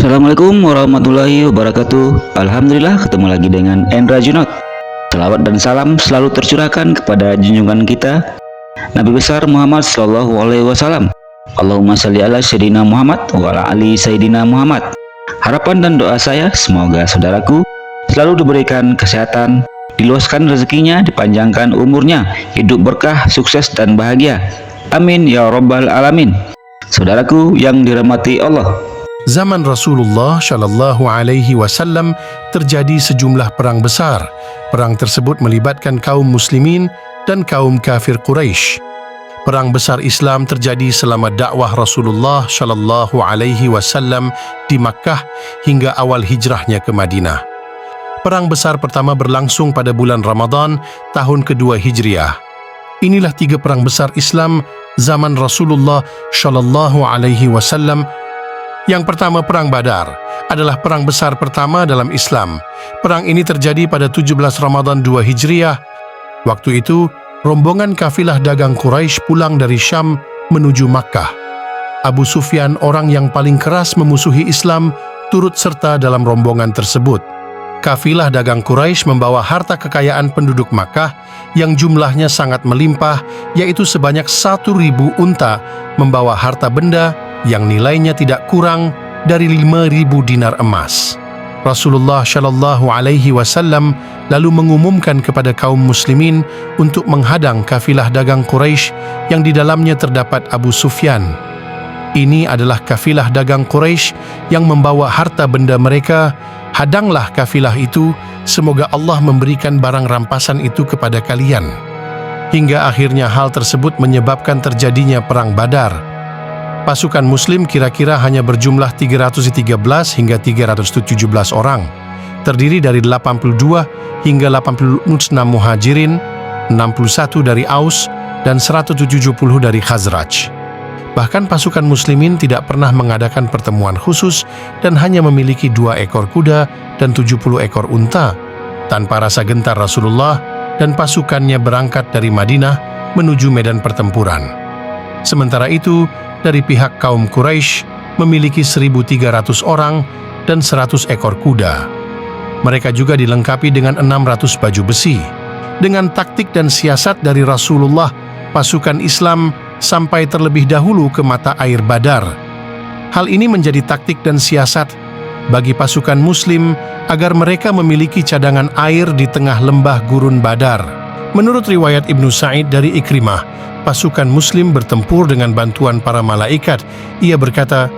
Assalamualaikum warahmatullahi wabarakatuh. Alhamdulillah ketemu lagi dengan Endra Junot. Selawat dan salam selalu tercurahkan kepada junjungan kita Nabi besar Muhammad Sallallahu Alaihi Wasallam. Allahumma salli ala Sayyidina Muhammad wa ala ali Sayyidina Muhammad. Harapan dan doa saya semoga saudaraku selalu diberikan kesehatan, diluaskan rezekinya, dipanjangkan umurnya, hidup berkah, sukses dan bahagia. Amin ya rabbal alamin. Saudaraku yang dirahmati Allah, Zaman Rasulullah Shallallahu Alaihi Wasallam terjadi sejumlah perang besar. Perang tersebut melibatkan kaum muslimin dan kaum kafir Quraisy. Perang besar Islam terjadi selama dakwah Rasulullah Shallallahu Alaihi Wasallam di Makkah hingga awal hijrahnya ke Madinah. Perang besar pertama berlangsung pada bulan Ramadan tahun kedua Hijriah. Inilah 3 perang besar Islam zaman Rasulullah Shallallahu Alaihi Wasallam. Yang pertama, Perang Badar adalah perang besar pertama dalam Islam. Perang ini terjadi pada 17 Ramadan 2 Hijriah. Waktu itu, rombongan kafilah dagang Quraisy pulang dari Syam menuju Makkah. Abu Sufyan, orang yang paling keras memusuhi Islam, turut serta dalam rombongan tersebut. Kafilah dagang Quraisy membawa harta kekayaan penduduk Makkah yang jumlahnya sangat melimpah, yaitu sebanyak 1.000 unta membawa harta benda yang nilainya tidak kurang dari 5.000 dinar emas. Rasulullah Shallallahu Alaihi Wasallam lalu mengumumkan kepada kaum muslimin untuk menghadang kafilah dagang Quraisy yang di dalamnya terdapat Abu Sufyan. Ini adalah kafilah dagang Quraisy yang membawa harta benda mereka. Hadanglah kafilah itu, semoga Allah memberikan barang rampasan itu kepada kalian. Hingga akhirnya hal tersebut menyebabkan terjadinya Perang Badar. Pasukan Muslim kira-kira hanya berjumlah 313 hingga 317 orang, terdiri dari 82 hingga 86 Muhajirin, 61 dari Aus, dan 170 dari Khazraj. Bahkan pasukan Muslimin tidak pernah mengadakan pertemuan khusus dan hanya memiliki 2 ekor kuda dan 70 ekor unta. Tanpa rasa gentar Rasulullah dan pasukannya berangkat dari Madinah menuju medan pertempuran. Sementara itu, dari pihak kaum Quraisy memiliki 1.300 orang dan 100 ekor kuda. Mereka juga dilengkapi dengan 600 baju besi. Dengan taktik dan siasat dari Rasulullah, pasukan Islam sampai terlebih dahulu ke mata air Badar. Hal ini menjadi taktik dan siasat bagi pasukan Muslim agar mereka memiliki cadangan air di tengah lembah gurun Badar. Menurut riwayat Ibnu Sa'id dari Ikrimah, pasukan Muslim bertempur dengan bantuan para malaikat. Ia berkata,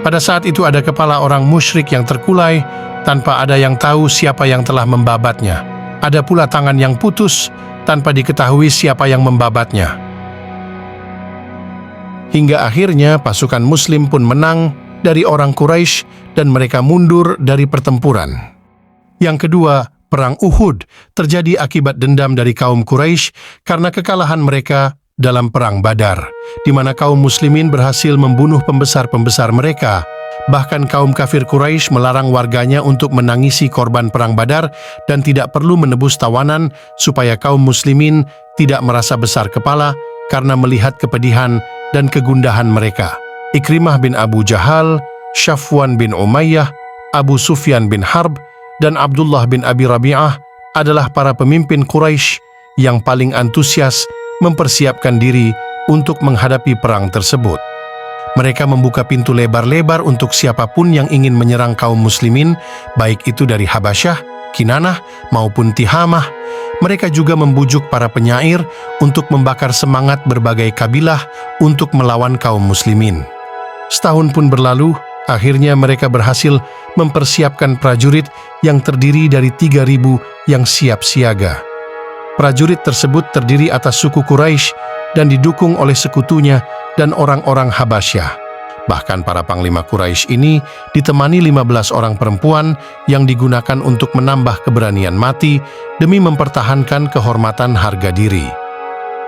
pada saat itu ada kepala orang musyrik yang terkulai tanpa ada yang tahu siapa yang telah membabatnya. Ada pula tangan yang putus tanpa diketahui siapa yang membabatnya. Hingga akhirnya pasukan Muslim pun menang dari orang Quraisy dan mereka mundur dari pertempuran. Yang kedua, Perang Uhud terjadi akibat dendam dari kaum Quraisy karena kekalahan mereka dalam Perang Badar, di mana kaum muslimin berhasil membunuh pembesar-pembesar mereka. Bahkan kaum kafir Quraisy melarang warganya untuk menangisi korban Perang Badar dan tidak perlu menebus tawanan supaya kaum muslimin tidak merasa besar kepala karena melihat kepedihan dan kegundahan mereka. Ikrimah bin Abu Jahal, Syafwan bin Umayyah, Abu Sufyan bin Harb, dan Abdullah bin Abi Rabi'ah adalah para pemimpin Quraisy yang paling antusias mempersiapkan diri untuk menghadapi perang tersebut. Mereka membuka pintu lebar-lebar untuk siapapun yang ingin menyerang kaum muslimin, baik itu dari Habasyah, Kinanah, maupun Tihamah. Mereka juga membujuk para penyair untuk membakar semangat berbagai kabilah untuk melawan kaum muslimin. Setahun pun berlalu, akhirnya mereka berhasil mempersiapkan prajurit yang terdiri dari 3.000 yang siap siaga. Prajurit tersebut terdiri atas suku Quraisy dan didukung oleh sekutunya dan orang-orang Habasyah. Bahkan para panglima Quraisy ini ditemani 15 orang perempuan yang digunakan untuk menambah keberanian mati demi mempertahankan kehormatan harga diri.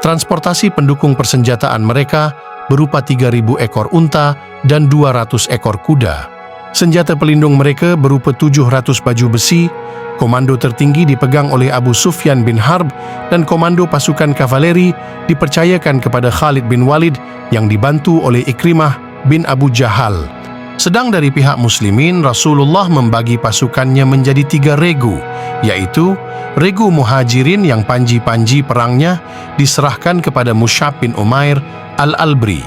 Transportasi pendukung persenjataan mereka berupa 3.000 ekor unta dan 200 ekor kuda. Senjata pelindung mereka berupa 700 baju besi. Komando tertinggi dipegang oleh Abu Sufyan bin Harb dan komando pasukan kavaleri dipercayakan kepada Khalid bin Walid yang dibantu oleh Ikrimah bin Abu Jahal. Sedang dari pihak muslimin, Rasulullah membagi pasukannya menjadi 3 regu, yaitu regu Muhajirin yang panji-panji perangnya diserahkan kepada Mus'ab bin Umair Al-Albri,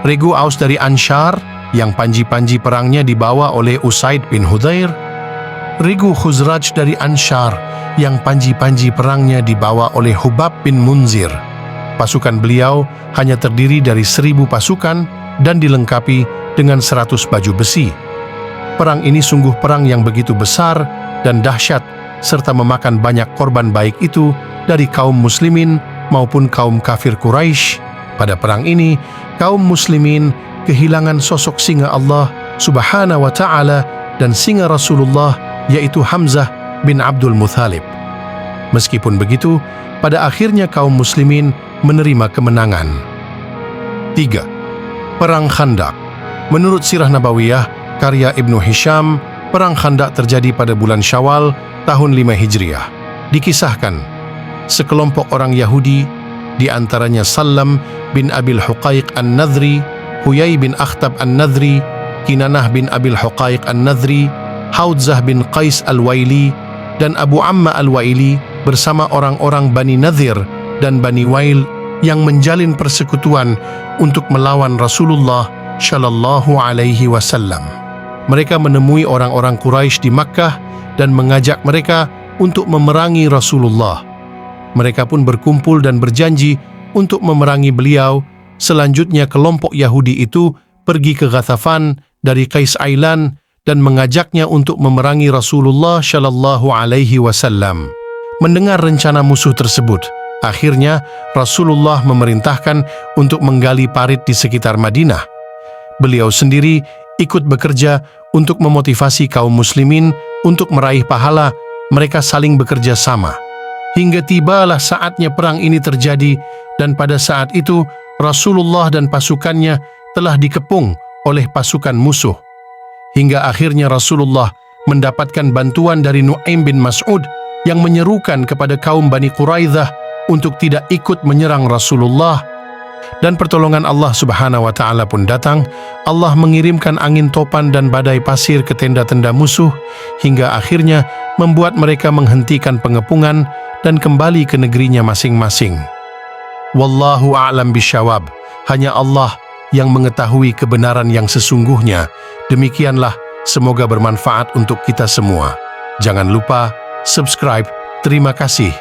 regu Aus dari Ansyar yang panji-panji perangnya dibawa oleh Usaid bin Hudzair, regu Khuzraj dari Ansyar yang panji-panji perangnya dibawa oleh Hubab bin Munzir. Pasukan beliau hanya terdiri dari 1000 pasukan dan dilengkapi dengan 100 baju besi. Perang ini sungguh perang yang begitu besar dan dahsyat serta memakan banyak korban baik itu dari kaum muslimin maupun kaum kafir Quraisy. Pada perang ini, kaum muslimin kehilangan sosok singa Allah Subhanahu wa Ta'ala dan singa Rasulullah, yaitu Hamzah bin Abdul Muthalib. Meskipun begitu, pada akhirnya kaum muslimin menerima kemenangan. 3. Perang Khandaq. Menurut Sirah Nabawiyah, karya Ibnu Hisham, Perang Khandaq terjadi pada bulan Syawal tahun 5 Hijriah. Dikisahkan, sekelompok orang Yahudi, di antaranya Salam bin Abil Huqaiq An-Nadhri, Huyai bin Akhtab An-Nadhri, Kinanah bin Abil Huqaiq An-Nadhri, Haudzah bin Qais Al-Waili, dan Abu Amma Al-Waili bersama orang-orang Bani Nadhir dan Bani Wail yang menjalin persekutuan untuk melawan Rasulullah Shallallahu Alaihi Wasallam. Mereka menemui orang-orang Quraisy di Makkah dan mengajak mereka untuk memerangi Rasulullah. Mereka pun berkumpul dan berjanji untuk memerangi beliau. Selanjutnya kelompok Yahudi itu pergi ke Ghathafan dari Qais Ailan dan mengajaknya untuk memerangi Rasulullah Shallallahu Alaihi Wasallam. Mendengar rencana musuh tersebut, akhirnya Rasulullah memerintahkan untuk menggali parit di sekitar Madinah. Beliau sendiri ikut bekerja untuk memotivasi kaum muslimin untuk meraih pahala. Mereka saling bekerja sama. Hingga tibalah saatnya perang ini terjadi, dan pada saat itu Rasulullah dan pasukannya telah dikepung oleh pasukan musuh. Hingga akhirnya Rasulullah mendapatkan bantuan dari Nu'aim bin Mas'ud yang menyerukan kepada kaum Bani Quraidzah untuk tidak ikut menyerang Rasulullah. Dan pertolongan Allah Subhanahu wa Ta'ala pun datang. Allah mengirimkan angin topan dan badai pasir ke tenda-tenda musuh hingga akhirnya membuat mereka menghentikan pengepungan dan kembali ke negerinya masing-masing. Wallahu a'lam bisyawab. Hanya Allah yang mengetahui kebenaran yang sesungguhnya. Demikianlah, semoga bermanfaat untuk kita semua. Jangan lupa subscribe. Terima kasih.